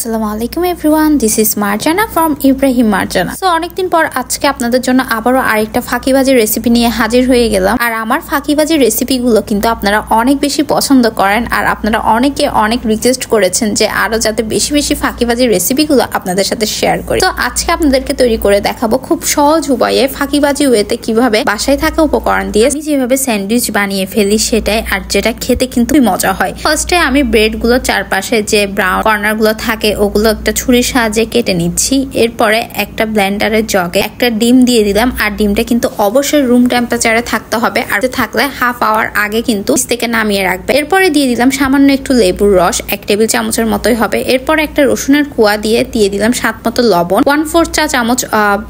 আসসালামু আলাইকুম everyone, this is Marjana from Ibrahim Marjana. So অনেকদিন পর আজকে আপনাদের জন্য আবারও আরেকটা ফাঁকিবাজি রেসিপি নিয়ে হাজির হয়ে গেলাম। আর আমার ফাঁকিবাজি রেসিপিগুলো কিন্তু আপনারা অনেক বেশি পছন্দ করেন, আর আপনারা অনেকে অনেক রিকোয়েস্ট করেছেন যে আরো যাতে বেশি বেশি ফাঁকিবাজি রেসিপিগুলো আপনাদের সাথে শেয়ার করি। তো আজকে আপনাদেরকে তৈরি করে দেখাবো খুব সহজ উপায়ে ফাঁকিবাজি ওয়েতে কিভাবে বাসায় থাকা উপকরণ দিয়ে আমি যেভাবে স্যান্ডউইচ বানিয়ে ফেলি সেটাই, আর যেটা খেতে কিন্তু মজা হয়। ফার্স্টে আমি ব্রেড গুলো চারপাশে যে ব্রাউন কর্নার গুলো থাকে ওগুলো একটা ছুরির সাহায্যে কেটে নিচ্ছি। এরপরে একটা ব্লেন্ডারের জগে একটা ডিম দিয়ে দিলাম, আর ডিমটা কিন্তু অবশ্যই রুম টেম্পারেচারে থাকতে হবে, আর থাকলে হাফ আওয়ার আগে কিন্তু থেকে নামিয়ে রাখবে। এরপরে দিয়ে দিলাম সামান্য একটু লেবুর রস, 1 টেবিল চামচের মতোই হবে। এরপরে একটা রসুনের কুয়া দিয়ে দিলাম স্বাদ মতো লবণ, 1/4 চা চামচ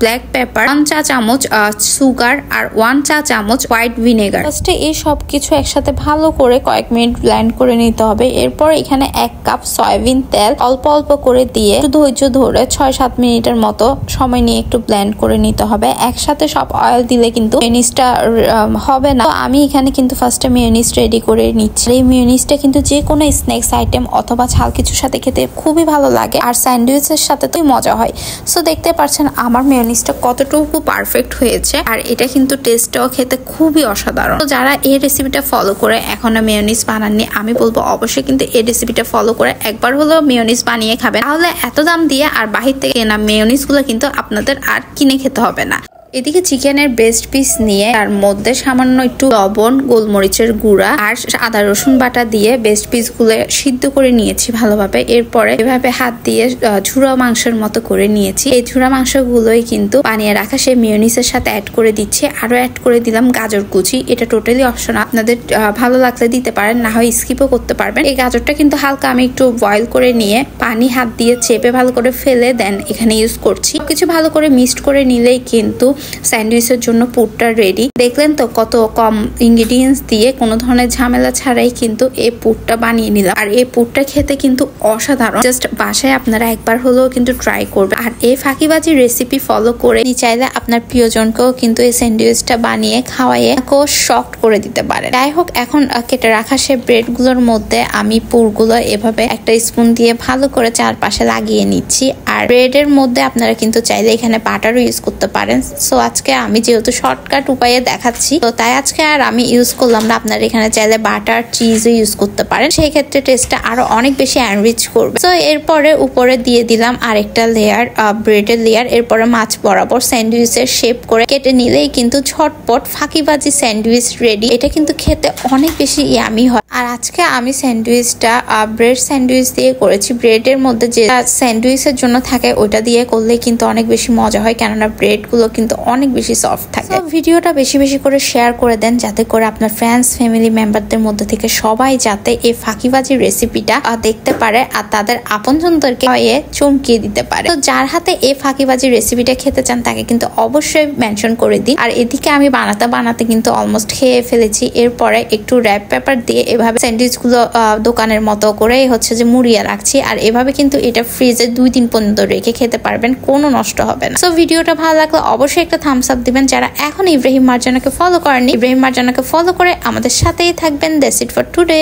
ব্ল্যাক পেপার, 1 চা চামচ সুগার, আর 1 চা চামচ হোয়াইট ভিনেগার। ফার্স্টে এই সব কিছু একসাথে ভালো করে কয়েক মিনিট ব্লেন্ড করে নিতে হবে। এরপর এখানে 1 কাপ সয়াবিন তেল অল্প অল্প করে দিয়ে ধৈর্য ধরে 6-7 মিনিটের মতো সময় নিয়ে একটু ব্লেন্ড করে নিতে হবে। একসাথে সব অয়েল দিলে কিন্তু মেয়োনিজটা হবে না। তো আমি এখানে কিন্তু ফার্স্টে মেয়োনিজ রেডি করে নিচ্ছি। এই মেয়োনিজটা কিন্তু যে কোনো স্ন্যাক্স আইটেম অথবা ঝাল কিছুর সাথে খেতে খুবই ভালো লাগে, আর স্যান্ডউইচের সাথে তো মজা হয়। সো দেখতে পাচ্ছেন আমার মেয়োনিজটা কতটুকু পারফেক্ট হয়েছে, আর এটা কিন্তু টেস্টটাও খেতে খুবই অসাধারণ। তো যারা এই রেসিপিটা ফলো করে এখনো মেয়োনিজ বানাননি, আমি বলবো অবশ্যই কিন্তু এই রেসিপিটা ফলো করে একবার হলেও মেয়োনিজ বানিয়ে খাবেন। তাহলে এত দাম দিয়ে আর বাহির থেকে কেনা মেয়োনিজ গুলো কিন্তু আপনাদের আর কিনে খেতে হবে না। এদিকে চিকেনের ব্রেস্ট পিস নিয়ে তার মধ্যে সামান্য একটু লবণ, গোলমরিচের গুঁড়া আর আদা রসুন বাটা দিয়ে ব্রেস্ট পিস গুলো সিদ্ধ করে নিয়েছি ভালোভাবে। এরপরে এভাবে হাত দিয়ে ঝুড়া মাংসের মতো করে নিয়েছি। এই ঝুড়া মাংস গুলোই কিন্তু বানিয়ে রাখা সেই মেয়োনিজের সাথে অ্যাড করে দিচ্ছি। আরো অ্যাড করে দিলাম গাজর কুচি। এটা টোটালি অপশনাল, আপনাদের ভালো লাগলে দিতে পারেন, না হয় স্কিপও করতে পারবেন। এই গাজরটা কিন্তু হালকা আমি একটু বয়েল করে নিয়ে পানি হাত দিয়ে চেপে ভালো করে ফেলে দেন এখানে ইউজ করছি। কিছু ভালো করে মিক্সড করে নিলেই কিন্তু স্যান্ডউইচের জন্য পুরটা রেডি। দেখলেন তো কত কম ইনগ্রেডিয়েন্টস দিয়ে কোনো ধরনের ঝামেলা ছাড়াই কিন্তু এই পুরটা বানিয়ে নিলাম। আর এই পুরটা খেতে কিন্তু অসাধারণ। জাস্ট বাসায় আপনারা একবার হলেও কিন্তু ট্রাই করবেন। আর এই ফাঁকিবাজি রেসিপি ফলো করে চাইলে আপনার প্রিয়জনকেও কিন্তু এই স্যান্ডউইচটা বানিয়ে খাওয়াইয়ে শক্ট করে দিতে পারেন। যাই হোক, এখন কেটে রাখা সে ব্রেড গুলোর মধ্যে আমি পুরগুলো এভাবে একটা স্পুন দিয়ে ভালো করে চারপাশে লাগিয়ে নিচ্ছি। আর ব্রেডের মধ্যে আপনারা কিন্তু চাইলে এখানে বাটারও ইউজ করতে পারেন। সো আজকে আমি যেহেতু শর্টকাট উপায়ে দেখাচ্ছি, তো তাই আজকে আর আমি ইউজ করলাম না। আপনারা এখানে চাইলে বাটার, চিজও ইউজ করতে পারেন, সেই ক্ষেত্রে টেস্টটা আরো অনেক বেশি এনরিচ করবে। তো এরপরে উপরে দিয়ে দিলাম আরেকটা লেয়ার ব্রেডের লেয়ার। এরপরে মাছ বরাবর স্যান্ডউইচের শেপ করে কেটে নিলেই কিন্তু ঝটপট ফাঁকিবাজি স্যান্ডউইচ রেডি। এটা কিন্তু খেতে অনেক বেশি ইয়ামি হয়। আর আজকে আমি স্যান্ডউইচটা ব্রেড স্যান্ডউইচ দিয়ে করেছি। ব্রেডের মধ্যে যে স্যান্ডউইচের জন্য থাকে ওইটা দিয়ে করলে কিন্তু অনেক বেশি মজা হয়, কেননা ব্রেড গুলো কিন্তু অনেক বেশি সফট থাকে। ভিডিওটা বেশি বেশি করে শেয়ার করে দেন, যাতে করে আপনার ফ্রেন্ডস, ফ্যামিলি মেম্বারদের মধ্যে থেকে সবাই যাতে এই ফাঁকিবাজি রেসিপিটা দেখতে পারে আর তাদের আপনজনদেরকে চমকিয়ে দিতে পারে। তো যার হাতে এই ফাঁকিবাজি রেসিপিটা খেতে চান তাকে কিন্তু অবশ্যই মেনশন করে দিন। আর এদিকে আমি বানাতে কিন্তু অলমোস্ট খেয়ে ফেলেছি। এরপরে একটু র্যাপ পেপার দিয়ে এভাবে স্যান্ডউইচ গুলো দোকানের মতো করে হচ্ছে যে মুড়িয়ে রাখছি। আর এভাবে কিন্তু এটা ফ্রিজে 2 দিন পর্যন্ত রেখে খেতে পারবেন, কোনো নষ্ট হবে না। সো ভিডিওটা ভালো লাগলে অবশ্যই একটা থামস আপ দিবেন। যারা এখন ইব্রাহিম মার্জানাকে ফলো করেননি, ইব্রাহিম মার্জানাকে ফলো করে আমাদের সাথেই থাকবেন। That's it for today.